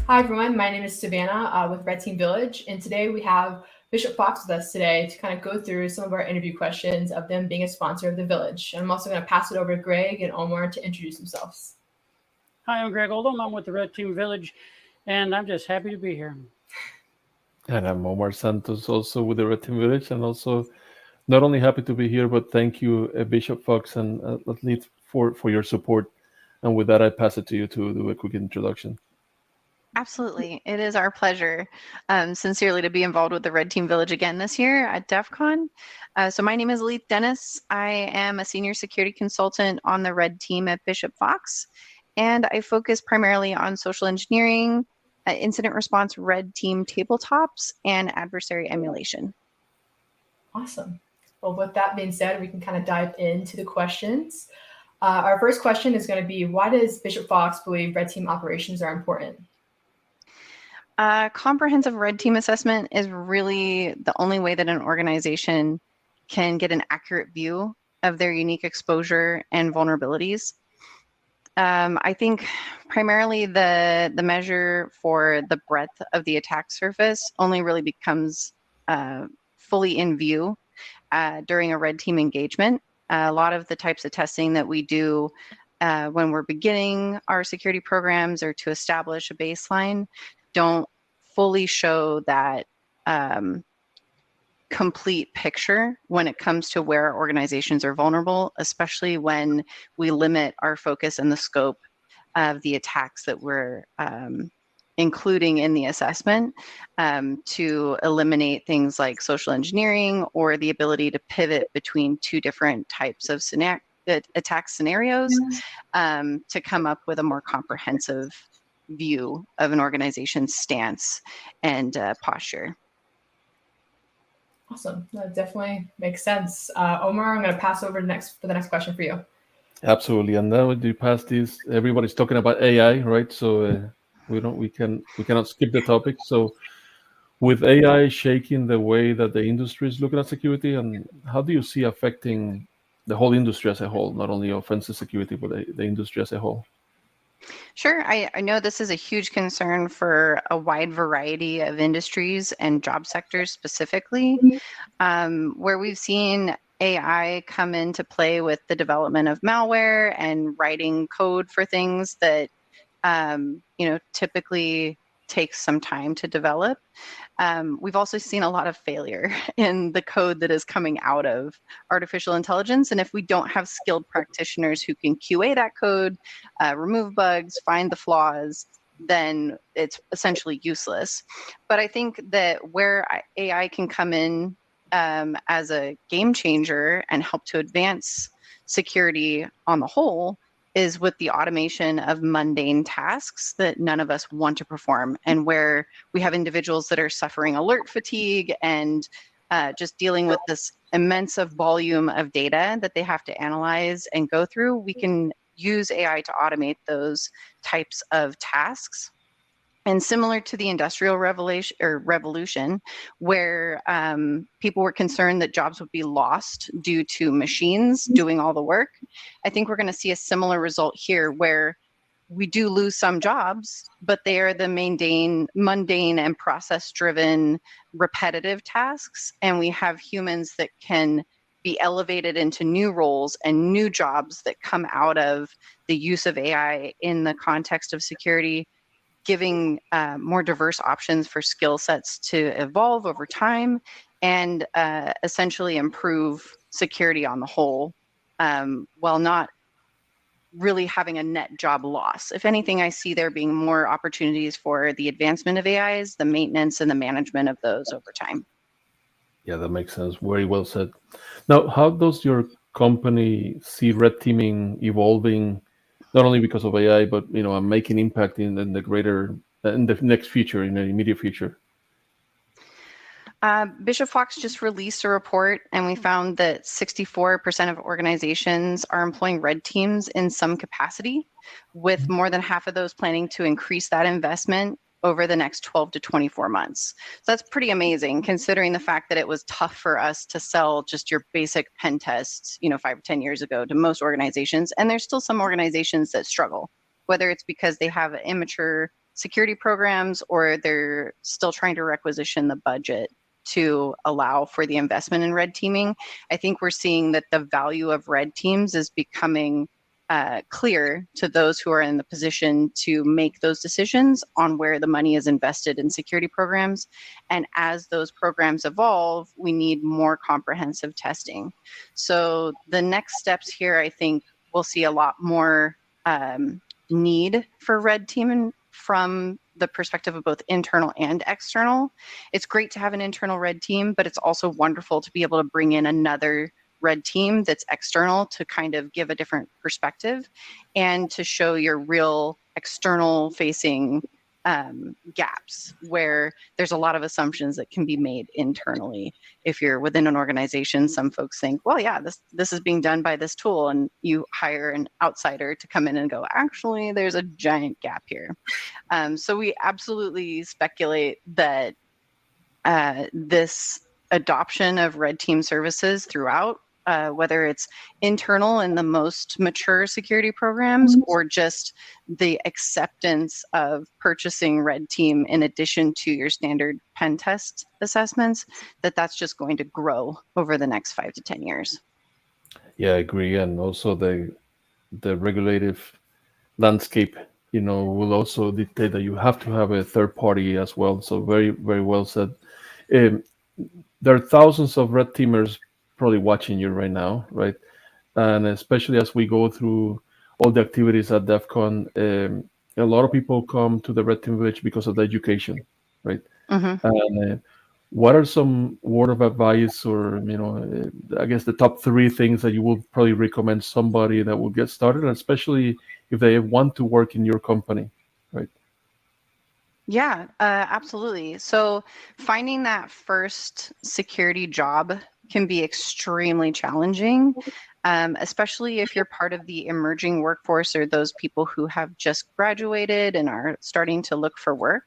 Hi everyone, my name is Savannah with Red Team Village, and today we have Bishop Fox with us today to kind of go through some of our interview questions of them being a sponsor of the Village. And I'm also going to pass it over to Greg and Omar to introduce themselves. Hi, I'm Greg Oldham. I'm with the Red Team Village, and I'm just happy to be here. And I'm Omar Santos, also with the Red Team Village, and also not only happy to be here, but thank you, Bishop Fox and Athlete, for your support. And with that, I pass it to you to do a quick introduction. Absolutely. It is our pleasure, sincerely, to be involved with the Red Team Village again this year at DEF CON. So my name is Leith Dennis. I am a senior security consultant on the Red Team at Bishop Fox, and I focus primarily on social engineering, incident response, Red Team tabletops, and adversary emulation. Awesome. Well, with that being said, we can kind of dive into the questions. Our first question is going to be, why does Bishop Fox believe Red Team operations are important? Comprehensive Red Team assessment is really the only way that an organization can get an accurate view of their unique exposure and vulnerabilities. I think primarily the measure for the breadth of the attack surface only really becomes fully in view during a Red Team engagement. A lot of the types of testing that we do when we're beginning our security programs or to establish a baseline don't fully show that complete picture when it comes to where organizations are vulnerable, especially when we limit our focus and the scope of the attacks that we're including in the assessment to eliminate things like social engineering or the ability to pivot between two different types of attack scenarios to come up with a more comprehensive view of an organization's stance and posture. Awesome. That definitely makes sense. Omar, I'm going to pass over for the next question for you. Absolutely. And now you pass this, everybody's talking about AI, right? So we cannot skip the topic. So with AI shaking the way that the industry is looking at security, and how do you see affecting the whole industry as a whole, not only offensive security, but the industry as a whole? Sure. I know this is a huge concern for a wide variety of industries and job sectors specifically, where we've seen AI come into play with the development of malware and writing code for things that typically takes some time to develop. We've also seen a lot of failure in the code that is coming out of artificial intelligence. And if we don't have skilled practitioners who can QA that code, remove bugs, find the flaws, then it's essentially useless. But I think that where AI can come in as a game changer and help to advance security on the whole is with the automation of mundane tasks that none of us want to perform, and where we have individuals that are suffering alert fatigue and just dealing with this immense volume of data that they have to analyze and go through. We can use AI to automate those types of tasks. And similar to the Industrial Revolution, where people were concerned that jobs would be lost due to machines doing all the work, I think we're going to see a similar result here, where we do lose some jobs, but they are the mundane and process-driven repetitive tasks, and we have humans that can be elevated into new roles and new jobs that come out of the use of AI in the context of security, giving more diverse options for skill sets to evolve over time and essentially improve security on the whole, while not really having a net job loss. If anything, I see there being more opportunities for the advancement of AIs, the maintenance and the management of those over time. Yeah, that makes sense. Very well said. Now, how does your company see red teaming evolving, not only because of AI, but making impact in the next future, in the immediate future? Bishop Fox just released a report, and we found that 64% of organizations are employing red teams in some capacity, with more than half of those planning to increase that investment over the next 12 to 24 months. So that's pretty amazing considering the fact that it was tough for us to sell just your basic pen tests, 5 or 10 years ago to most organizations. And there's still some organizations that struggle, whether it's because they have immature security programs or they're still trying to requisition the budget to allow for the investment in red teaming. I think we're seeing that the value of red teams is becoming clear to those who are in the position to make those decisions on where the money is invested in security programs. And as those programs evolve, we need more comprehensive testing. So the next steps here, I think we'll see a lot more need for red teaming from the perspective of both internal and external. It's great to have an internal red team, but it's also wonderful to be able to bring in another red team that's external to kind of give a different perspective and to show your real external facing gaps where there's a lot of assumptions that can be made internally. If you're within an organization, some folks think, well, yeah, this is being done by this tool, and you hire an outsider to come in and go, actually, there's a giant gap here. So we absolutely speculate that this adoption of red team services throughout, whether it's internal in the most mature security programs or just the acceptance of purchasing red team in addition to your standard pen test assessments, that's just going to grow over the next 5 to 10 years. Yeah, I agree. And also the regulative landscape, will also dictate that you have to have a third party as well. So very, very well said. There are thousands of red teamers probably watching you right now, right? And especially as we go through all the activities at DEF CON, a lot of people come to the Red Team Village because of the education, right? Mm-hmm. And what are some word of advice, or I guess the top 3 things that you would probably recommend somebody that will get started, especially if they want to work in your company, right? Yeah, absolutely. So finding that first security job can be extremely challenging, especially if you're part of the emerging workforce or those people who have just graduated and are starting to look for work.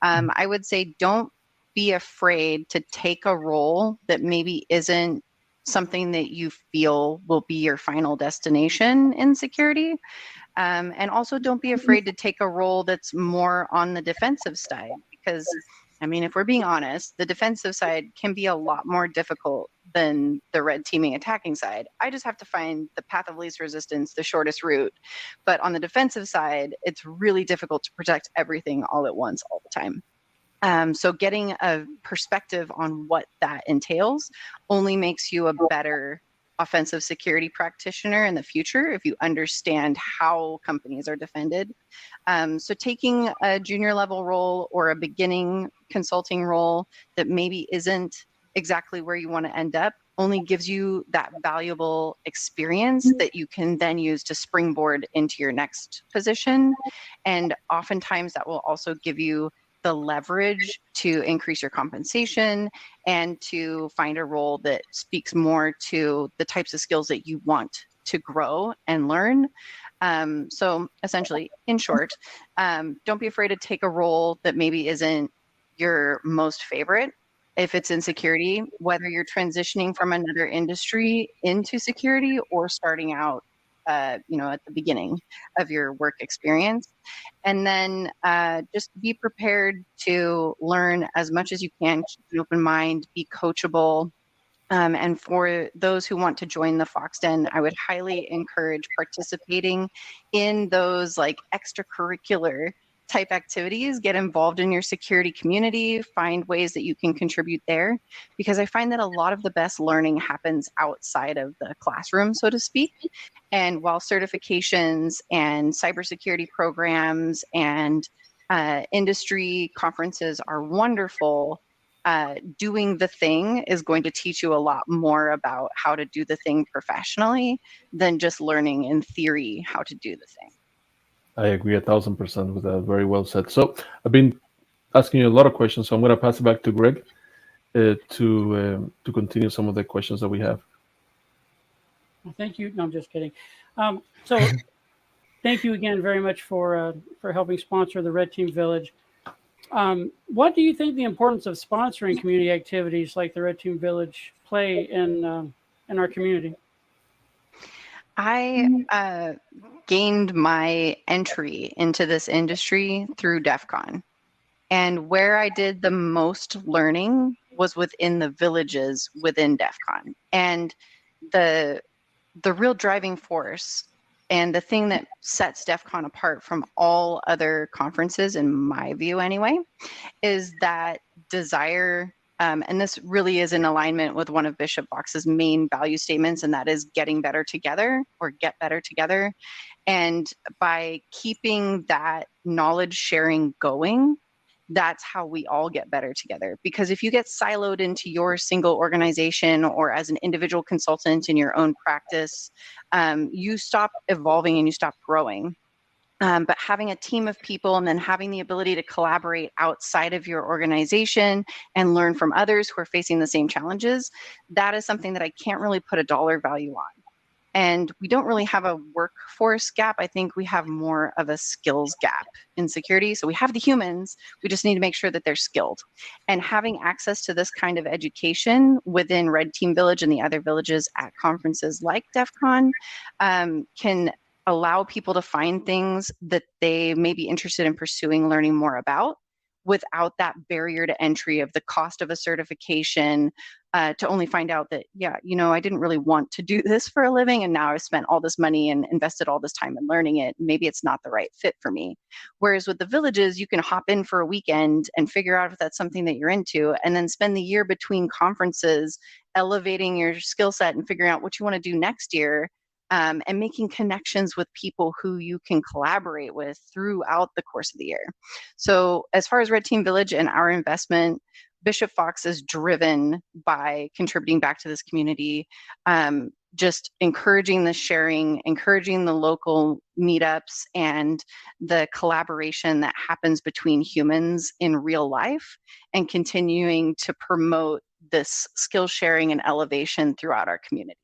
I would say don't be afraid to take a role that maybe isn't something that you feel will be your final destination in security. And also don't be afraid to take a role that's more on the defensive side, because if we're being honest, the defensive side can be a lot more difficult than the red teaming attacking side. I just have to find the path of least resistance, the shortest route. But on the defensive side, it's really difficult to protect everything all at once, all the time. So getting a perspective on what that entails only makes you a better offensive security practitioner in the future if you understand how companies are defended. So taking a junior level role or a beginning consulting role that maybe isn't exactly where you want to end up only gives you that valuable experience that you can then use to springboard into your next position. And oftentimes that will also give you the leverage to increase your compensation and to find a role that speaks more to the types of skills that you want to grow and learn. So essentially, in short, don't be afraid to take a role that maybe isn't your most favorite. If it's in security, whether you're transitioning from another industry into security or starting out at the beginning of your work experience. And then just be prepared to learn as much as you can, keep an open mind, be coachable. And for those who want to join the Fox Den, I would highly encourage participating in those extracurricular type activities. Get involved in your security community, find ways that you can contribute there, because I find that a lot of the best learning happens outside of the classroom, so to speak. And while certifications and cybersecurity programs and industry conferences are wonderful, doing the thing is going to teach you a lot more about how to do the thing professionally than just learning in theory how to do the thing. I agree 1,000% with that. Very well said. So I've been asking you a lot of questions, so I'm going to pass it back to Greg to continue some of the questions that we have. Thank you. No, I'm just kidding. So thank you again very much for helping sponsor the Red Team Village. What do you think the importance of sponsoring community activities like the Red Team Village play in our community? I gained my entry into this industry through DEF CON. And where I did the most learning was within the villages within DEF CON. And the real driving force and the thing that sets DEF CON apart from all other conferences, in my view anyway, is that desire, and this really is in alignment with one of Bishop Fox's main value statements, and that is getting better together, or get better together. And by keeping that knowledge sharing going, that's how we all get better together. Because if you get siloed into your single organization or as an individual consultant in your own practice, you stop evolving and you stop growing. But having a team of people and then having the ability to collaborate outside of your organization and learn from others who are facing the same challenges, that is something that I can't really put a dollar value on. And we don't really have a workforce gap. I think we have more of a skills gap in security. So we have the humans, we just need to make sure that they're skilled. And having access to this kind of education within Red Team Village and the other villages at conferences like DEF CON can allow people to find things that they may be interested in pursuing, learning more about, without that barrier to entry of the cost of a certification, to only find out that, yeah, you know, I didn't really want to do this for a living, and now I've spent all this money and invested all this time in learning it. Maybe it's not the right fit for me. Whereas with the villages, you can hop in for a weekend and figure out if that's something that you're into, and then spend the year between conferences elevating your skill set and figuring out what you want to do next year. And making connections with people who you can collaborate with throughout the course of the year. So as far as Red Team Village and our investment, Bishop Fox is driven by contributing back to this community, just encouraging the sharing, encouraging the local meetups and the collaboration that happens between humans in real life, and continuing to promote this skill sharing and elevation throughout our community.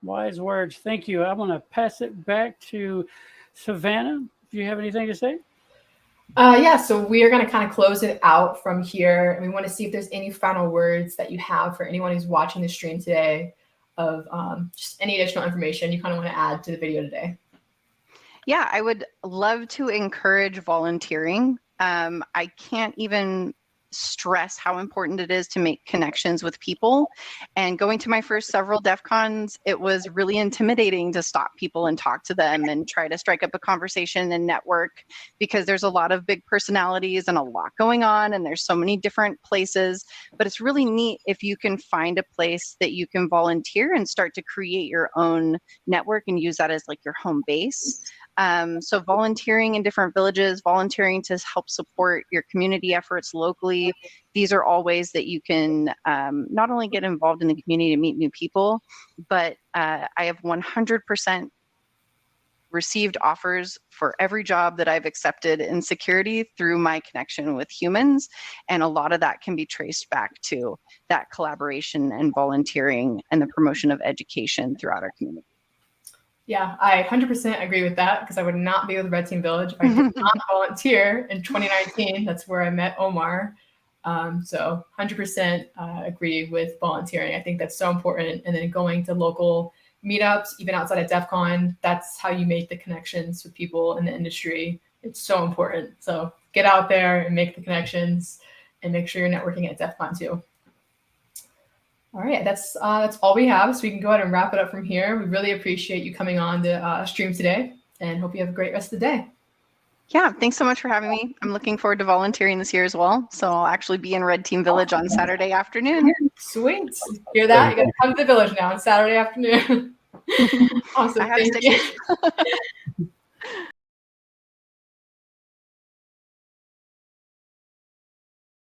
Wise words. Thank you. I want to pass it back to Savannah. If you have anything to say. Yeah, so we are going to kind of close it out from here. And we want to see if there's any final words that you have for anyone who's watching the stream today, of just any additional information you kind of want to add to the video today. Yeah, I would love to encourage volunteering. I can't even stress how important it is to make connections with people. And going to my first several DEF CONs, it was really intimidating to stop people and talk to them and try to strike up a conversation and network, because there's a lot of big personalities and a lot going on, and there's so many different places. But it's really neat if you can find a place that you can volunteer and start to create your own network and use that as like your home base. So volunteering in different villages, volunteering to help support your community efforts locally. These are all ways that you can not only get involved in the community to meet new people, but I have 100% received offers for every job that I've accepted in security through my connection with humans. And a lot of that can be traced back to that collaboration and volunteering and the promotion of education throughout our community. Yeah, I 100% agree with that, because I would not be with Red Team Village if I did not volunteer in 2019. That's where I met Omar. So 100% agree with volunteering. I think that's so important. And then going to local meetups, even outside of DEF CON, that's how you make the connections with people in the industry. It's so important. So get out there and make the connections, and make sure you're networking at DEF CON too. All right, that's all we have. So we can go ahead and wrap it up from here. We really appreciate you coming on the stream today, and hope you have a great rest of the day. Yeah, thanks so much for having me. I'm looking forward to volunteering this year as well. So I'll actually be in Red Team Village on Saturday afternoon. Sweet. Hear that? You got to come to the village now on Saturday afternoon. Awesome. I have Thank you.